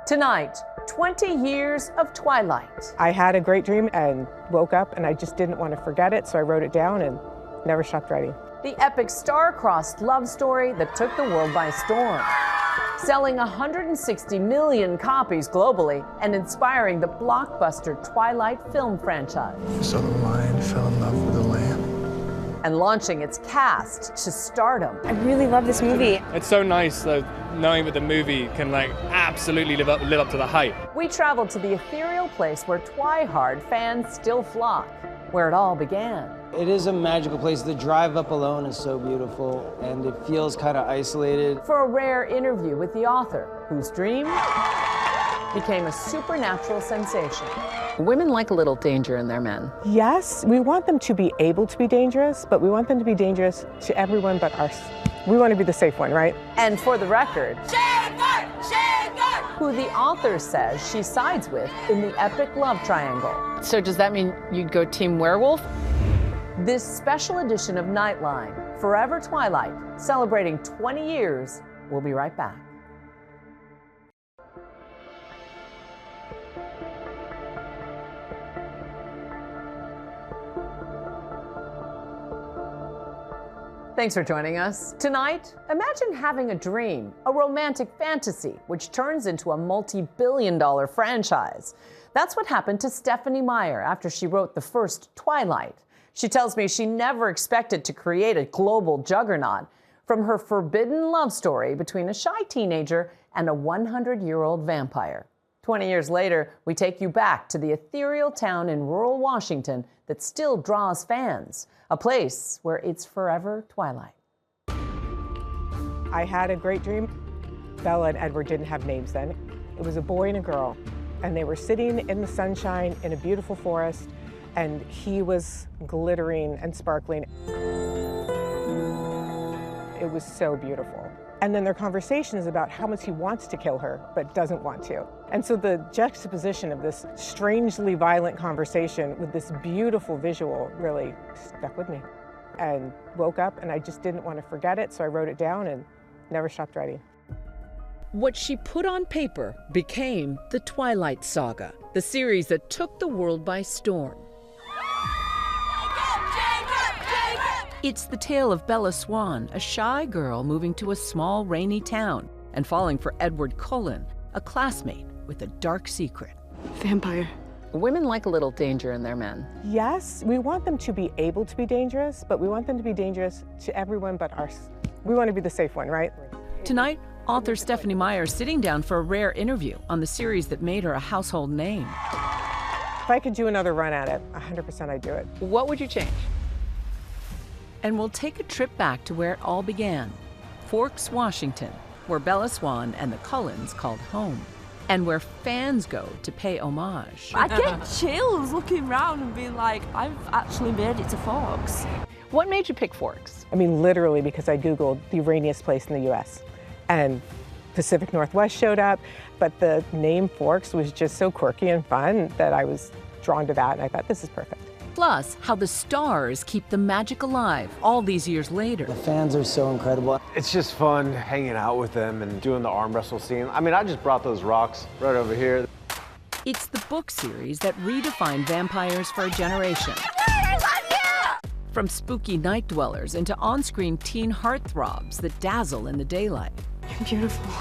Tonight, 20 years of Twilight. I had a great dream and woke up and I just didn't want to forget it, so I wrote it down and never stopped writing. The epic star-crossed love story that took the world by storm. Selling 160 million copies globally and inspiring the blockbuster Twilight film franchise. So the lion fell in love with the lamb. And launching its cast to stardom. I really love this movie. It's so nice though, knowing that the movie can absolutely live up to the hype. We traveled to the ethereal place where Twihard fans still flock, where it all began. It is a magical place. The drive up alone is so beautiful, and it feels kind of isolated. For a rare interview with the author, whose dream became a supernatural sensation. Women like a little danger in their men. Yes, we want them to be able to be dangerous, but we want them to be dangerous to everyone but us. We want to be the safe one, right? And for the record, who the author says she sides with in the epic love triangle. So does that mean you'd go team werewolf? This special edition of Nightline, Forever Twilight, celebrating 20 years. We'll be right back. Thanks for joining us. Tonight, imagine having a dream, a romantic fantasy, which turns into a multi-billion-dollar franchise. That's what happened to Stephenie Meyer after she wrote the first Twilight. She tells me she never expected to create a global juggernaut from her forbidden love story between a shy teenager and a 100-year-old vampire. 20 years later, we take you back to the ethereal town in rural Washington that still draws fans, a place where it's forever Twilight. I had a great dream. Bella and Edward didn't have names then. It was a boy and a girl, and they were sitting in the sunshine in a beautiful forest, and he was glittering and sparkling. It was so beautiful. And then their conversation is about how much he wants to kill her, but doesn't want to. And so the juxtaposition of this strangely violent conversation with this beautiful visual really stuck with me. And woke up and I just didn't want to forget it, so I wrote it down and never stopped writing. What she put on paper became the Twilight Saga, the series that took the world by storm. It's the tale of Bella Swan, a shy girl moving to a small, rainy town and falling for Edward Cullen, a classmate with a dark secret. Vampire. Women like a little danger in their men. Yes, we want them to be able to be dangerous, but we want them to be dangerous to everyone but us. We want to be the safe one, right? Tonight, author Stephenie Meyer sitting down for a rare interview on the series that made her a household name. If I could do another run at it, 100% I'd do it. What would you change? And we'll take a trip back to where it all began, Forks, Washington, where Bella Swan and the Cullens called home, and where fans go to pay homage. I get chills looking around and being like, I've actually made it to Forks. What made you pick Forks? I mean, literally, because I Googled the rainiest place in the US, and Pacific Northwest showed up, but the name Forks was just so quirky and fun that I was drawn to that, and I thought, this is perfect. Plus, how the stars keep the magic alive all these years later. The fans are so incredible. It's just fun hanging out with them and doing the arm wrestle scene. I mean, I just brought those rocks right over here. It's the book series that redefined vampires for a generation. From spooky night dwellers into on-screen teen heartthrobs that dazzle in the daylight. You're beautiful.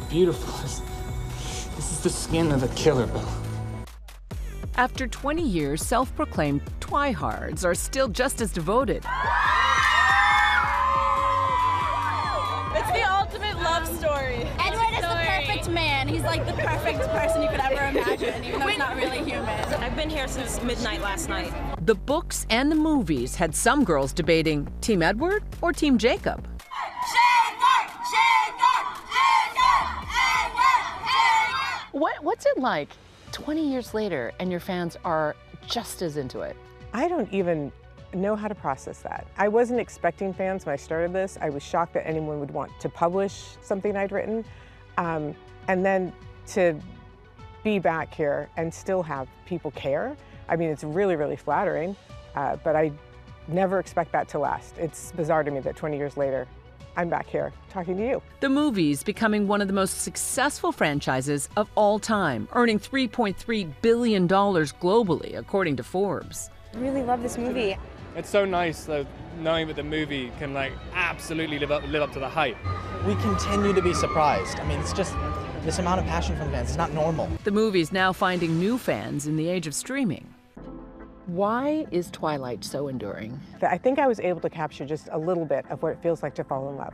Beautiful. This is the skin of a killer, Bill. After 20 years, self-proclaimed Twihards are still just as devoted. It's the ultimate love story. Edward is the perfect man. He's like the perfect person you could ever imagine, even though he's not really human. I've been here since midnight last night. The books and the movies had some girls debating Team Edward or Team Jacob. What's it like 20 years later and your fans are just as into it? I don't even know how to process that. I wasn't expecting fans when I started this. I was shocked that anyone would want to publish something I'd written. And then to be back here and still have people care, I mean, it's really, really flattering, but I never expect that to last. It's bizarre to me that 20 years later, I'm back here talking to you. The movie's becoming one of the most successful franchises of all time, earning $3.3 billion globally, according to Forbes. I really love this movie. It's so nice though, knowing that the movie can like absolutely live up to the hype. We continue to be surprised. I mean, it's just this amount of passion from fans. It's not normal. The movie's now finding new fans in the age of streaming. Why is Twilight so enduring? I think I was able to capture just a little bit of what it feels like to fall in love.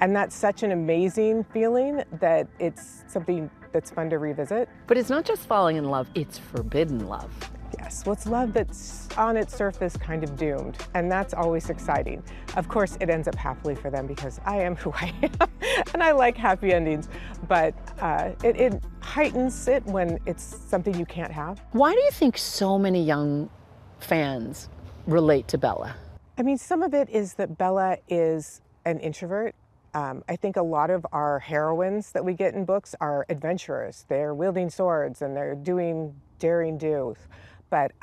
And that's such an amazing feeling that it's something that's fun to revisit. But it's not just falling in love, it's forbidden love. Yes, well, it's love that's on its surface kind of doomed, and that's always exciting. Of course, it ends up happily for them because I am who I am, and I like happy endings, but it heightens it when it's something you can't have. Why do you think so many young fans relate to Bella? I mean, some of it is that Bella is an introvert. I think a lot of our heroines that we get in books are adventurers. They're wielding swords and they're doing daring do's. But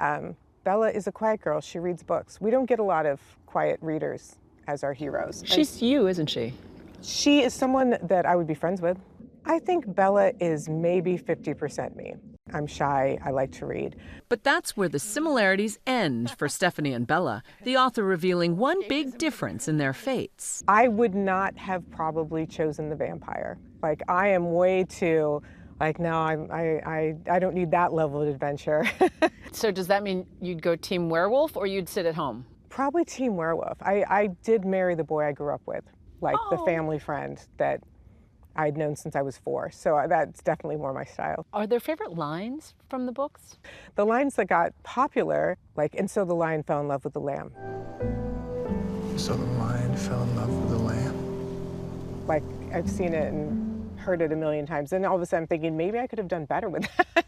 Bella is a quiet girl. She reads books. We don't get a lot of quiet readers as our heroes. She's you, isn't she? She is someone that I would be friends with. I think Bella is maybe 50% me. I'm shy, I like to read. But that's where the similarities end for Stephenie and Bella, the author revealing one big difference in their fates. I would not have probably chosen the vampire. Like, I am way too, like, no, I don't need that level of adventure. So does that mean you'd go team werewolf or you'd sit at home? Probably team werewolf. I did marry the boy I grew up with, like the family friend that I'd known since I was 4, so that's definitely more my style. Are there favorite lines from the books? The lines that got popular, like, and so the lion fell in love with the lamb. So the lion fell in love with the lamb. Like, I've seen it and heard it a million times, and all of a sudden I'm thinking, maybe I could have done better with that.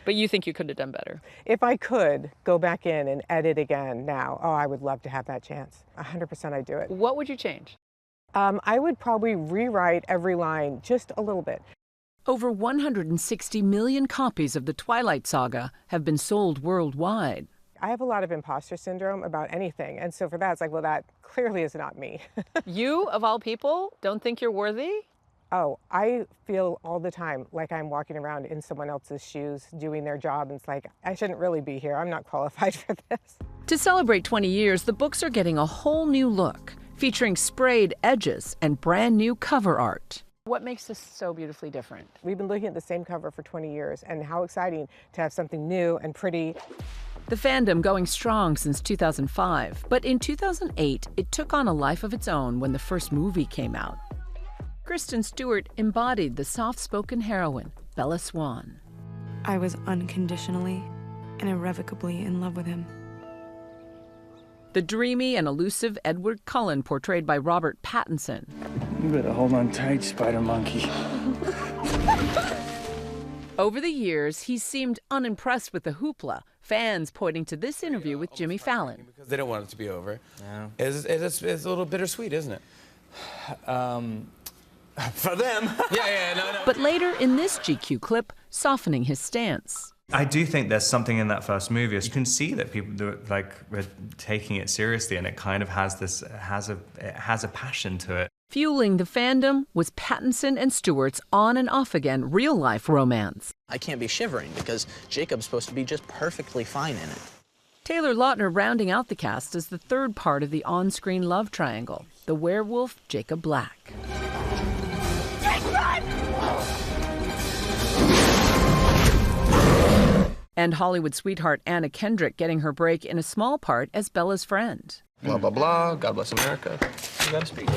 But you think you could have done better? If I could go back in and edit again now, oh, I would love to have that chance. 100% I'd do it. What would you change? I would probably rewrite every line just a little bit. Over 160 million copies of the Twilight saga have been sold worldwide. I have a lot of imposter syndrome about anything, and so for that, it's like, well, that clearly is not me. You, of all people, don't think you're worthy? Oh, I feel all the time like I'm walking around in someone else's shoes doing their job, and it's like, I shouldn't really be here. I'm not qualified for this. To celebrate 20 years, the books are getting a whole new look, featuring sprayed edges and brand new cover art. What makes this so beautifully different? We've been looking at the same cover for 20 years, and how exciting to have something new and pretty. The fandom going strong since 2005, but in 2008, it took on a life of its own when the first movie came out. Kristen Stewart embodied the soft-spoken heroine, Bella Swan. I was unconditionally and irrevocably in love with him. The dreamy and elusive Edward Cullen, portrayed by Robert Pattinson. You better hold on tight, Spider Monkey. Over the years, he seemed unimpressed with the hoopla, fans pointing to this interview with Jimmy Fallon. Because they don't want it to be over. Yeah. It's a little bittersweet, isn't it? For them. No. But later in this GQ clip, softening his stance. I do think there's something in that first movie. You can see that people were taking it seriously, and it kind of has a passion to it. Fueling the fandom was Pattinson and Stewart's on and off again real-life romance. I can't be shivering because Jacob's supposed to be just perfectly fine in it. Taylor Lautner rounding out the cast as the third part of the on-screen love triangle, the werewolf Jacob Black. And Hollywood sweetheart Anna Kendrick getting her break in a small part as Bella's friend. Blah, blah, blah. God bless America. You got a speech.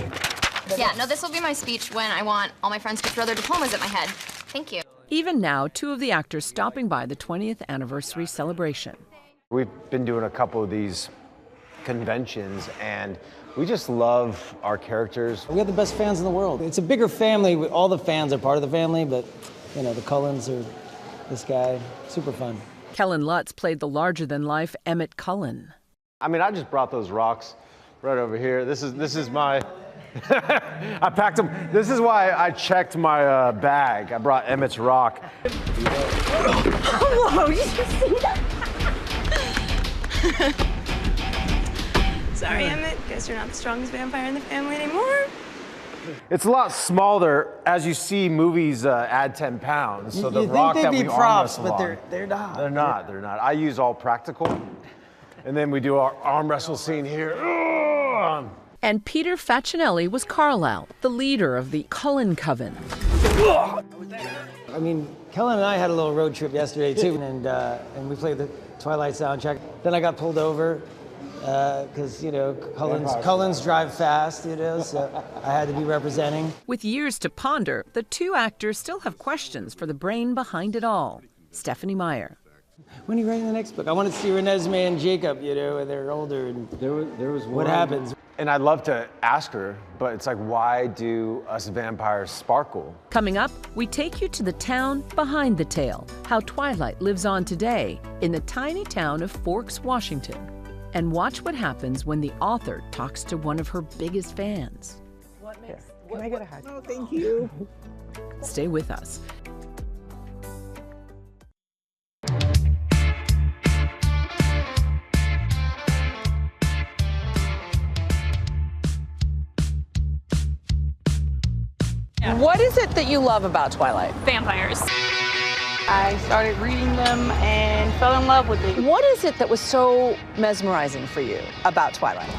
Yeah, no, this will be my speech when I want all my friends to throw their diplomas at my head. Thank you. Even now, 2 of the actors stopping by the 20th anniversary celebration. We've been doing a couple of these conventions, and we just love our characters. We have the best fans in the world. It's a bigger family. All the fans are part of the family, but, you know, the Cullens are this guy. Super fun. Kellen Lutz played the larger-than-life Emmett Cullen. I mean, I just brought those rocks right over here. This is my... I packed them. This is why I checked my bag. I brought Emmett's rock. Whoa, did you see that? Sorry, Emmett. Guess you're not the strongest vampire in the family anymore. It's a lot smaller. As you see, movies add 10 pounds. So the you rock think that they'd we be arm props, wrestle but on, they're not. They're not. They're not. I use all practical, and then we do our arm wrestle scene here. And Peter Facinelli was Carlisle, the leader of the Cullen Coven. I mean, Kellen and I had a little road trip yesterday too, and we played the Twilight soundtrack. Then I got pulled over because Cullens drive fast, so I had to be representing. With years to ponder, the two actors still have questions for the brain behind it all. Stephenie Meyer. When are you writing the next book? I want to see Renesmee and Jacob, and they're older, and there was what happens. And I'd love to ask her, but it's like, why do us vampires sparkle? Coming up, we take you to the town behind the tale, how Twilight lives on today in the tiny town of Forks, Washington. And watch what happens when the author talks to one of her biggest fans. Can I get a hug? Oh, thank you. Stay with us. What is it that you love about Twilight? Vampires. I started reading them and fell in love with it. What is it that was so mesmerizing for you about Twilight?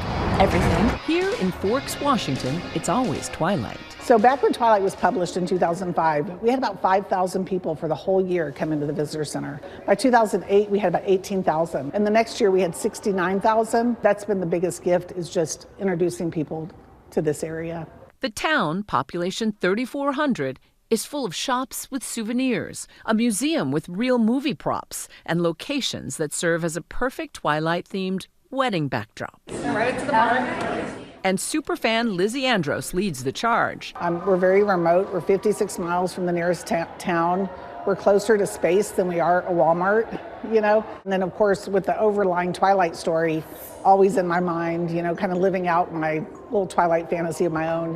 Everything. Here in Forks, Washington, it's always Twilight. So back when Twilight was published in 2005, we had about 5,000 people for the whole year come into the visitor center. By 2008, we had about 18,000. And the next year we had 69,000. That's been the biggest gift, is just introducing people to this area. The town, population 3,400, is full of shops with souvenirs, a museum with real movie props, and locations that serve as a perfect Twilight-themed wedding backdrop. Right to the bottom. And superfan Lizzie Andros leads the charge. We're very remote. We're 56 miles from the nearest town. We're closer to space than we are a Walmart, And then, of course, with the overlying Twilight story always in my mind, kind of living out my little Twilight fantasy of my own,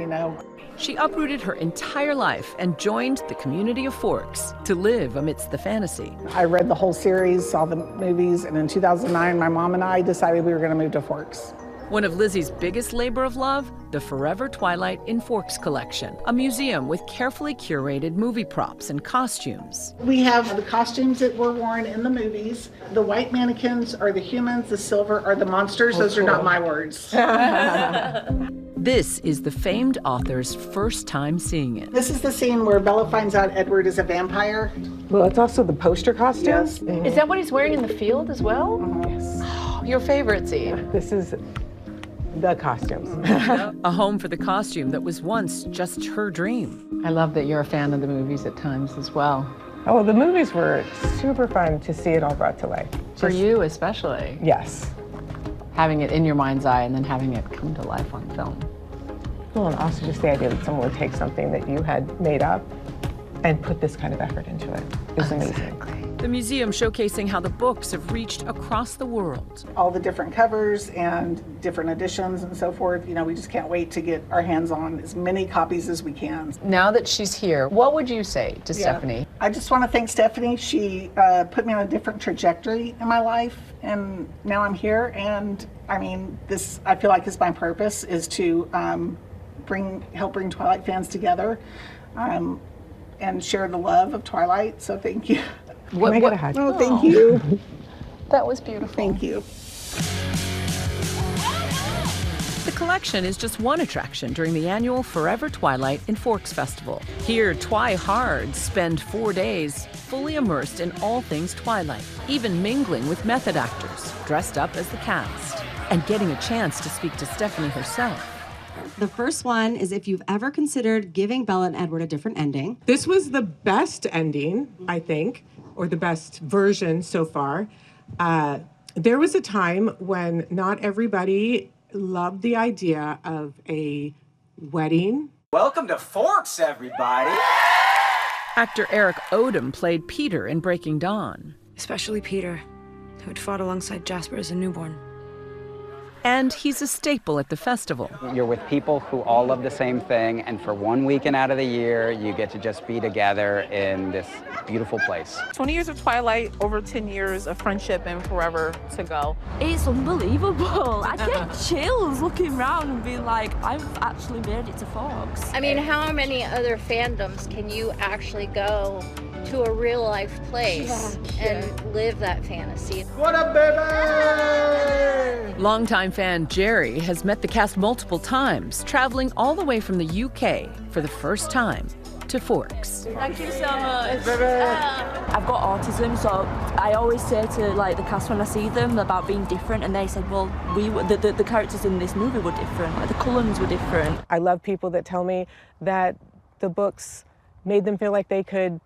She uprooted her entire life and joined the community of Forks to live amidst the fantasy. I read the whole series, saw the movies, and in 2009, my mom and I decided we were going to move to Forks. One of Lizzie's biggest labor of love, the Forever Twilight in Forks collection, a museum with carefully curated movie props and costumes. We have the costumes that were worn in the movies. The white mannequins are the humans, the silver are the monsters. Those are not my words. This is the famed author's first time seeing it. This is the scene where Bella finds out Edward is a vampire. Well, it's also the poster costumes. Yes. Is that what he's wearing in the field as well? Yes. Oh, your favorite scene. This is the costumes. A home for the costume that was once just her dream. I love that you're a fan of the movies at times as well. Oh, the movies were super fun to see it all brought to life. For you especially. Yes. Having it in your mind's eye and then having it come to life on film. Well, and also just the idea that someone would take something that you had made up and put this kind of effort into it is amazing. The museum showcasing how the books have reached across the world. All the different covers and different editions and so forth. We just can't wait to get our hands on as many copies as we can. Now that she's here, what would you say to Stephenie? I just want to thank Stephenie. She put me on a different trajectory in my life, and now I'm here. And I mean, this I feel like is my purpose, is to help bring Twilight fans together and share the love of Twilight. So thank you. Can I get a hug? Oh, thank you. That was beautiful. Thank you. The collection is just one attraction during the annual Forever Twilight in Forks Festival. Here, Twi-hards spend 4 days fully immersed in all things Twilight, even mingling with method actors dressed up as the cast, and getting a chance to speak to Stephenie herself. The first one is if you've ever considered giving Bella and Edward a different ending. This was the best ending, I think, or the best version so far. There was a time when not everybody loved the idea of a wedding. Welcome to Forks, everybody. Actor Eric Odom played Peter in Breaking Dawn. Especially Peter, who had fought alongside Jasper as a newborn. And he's a staple at the festival. You're with people who all love the same thing, and for one weekend out of the year, you get to just be together in this beautiful place. 20 years of Twilight, over 10 years of friendship, and forever to go. It's unbelievable. I get chills looking around and being like, I've actually made it to Forks. I mean, how many other fandoms can you actually go to a real life place and live that fantasy? What up, baby? Longtime fan Jerry has met the cast multiple times, traveling all the way from the UK for the first time to Forks. Thank you so much. I've got autism, so I always say to the cast when I see them about being different, and they said, well, the characters in this movie were different, the Cullens were different. I love people that tell me that the books made them feel like they could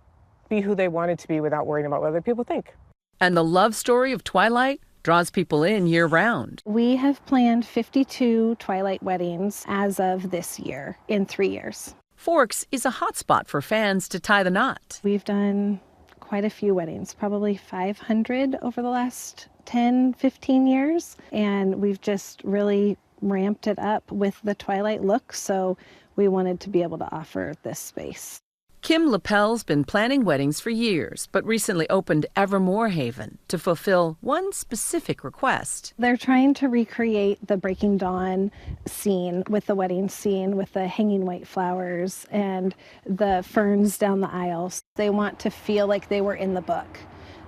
be who they wanted to be without worrying about what other people think. And the love story of Twilight draws people in year-round. We have planned 52 Twilight weddings as of this year, in 3 years. Forks is a hotspot for fans to tie the knot. We've done quite a few weddings, probably 500 over the last 10, 15 years, and we've just really ramped it up with the Twilight look, so we wanted to be able to offer this space. Kim Lapel's been planning weddings for years, but recently opened Evermore Haven to fulfill one specific request. They're trying to recreate the Breaking Dawn scene with the wedding scene with the hanging white flowers and the ferns down the aisles. They want to feel like they were in the book.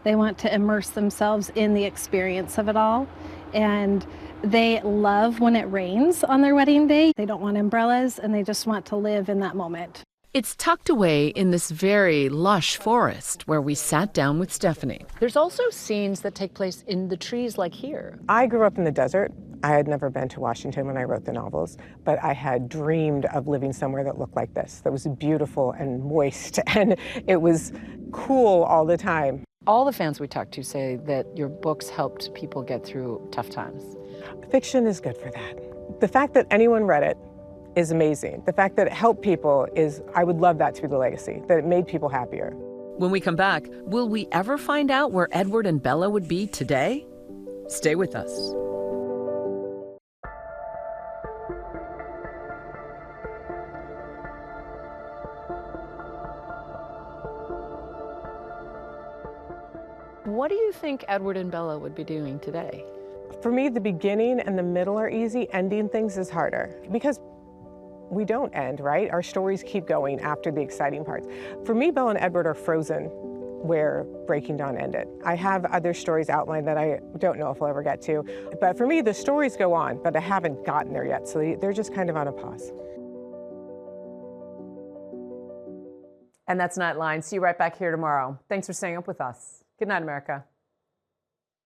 They want to immerse themselves in the experience of it all. And they love when it rains on their wedding day. They don't want umbrellas, and they just want to live in that moment. It's tucked away in this very lush forest where we sat down with Stephenie. There's also scenes that take place in the trees like here. I grew up in the desert. I had never been to Washington when I wrote the novels, but I had dreamed of living somewhere that looked like this, that was beautiful and moist, and it was cool all the time. All the fans we talked to say that your books helped people get through tough times. Fiction is good for that. The fact that anyone read it is amazing. The fact that it helped people is, I would love that to be the legacy, that it made people happier. When we come back, will we ever find out where Edward and Bella would be today? Stay with us. What do you think Edward and Bella would be doing today? For me, the beginning and the middle are easy. Ending things is harder because we don't end, right? Our stories keep going after the exciting parts. For me, Bella and Edward are frozen where Breaking Dawn ended. I have other stories outlined that I don't know if I'll ever get to. But for me, the stories go on, but I haven't gotten there yet. So they're just kind of on a pause. And that's Nightline. See you right back here tomorrow. Thanks for staying up with us. Good night, America.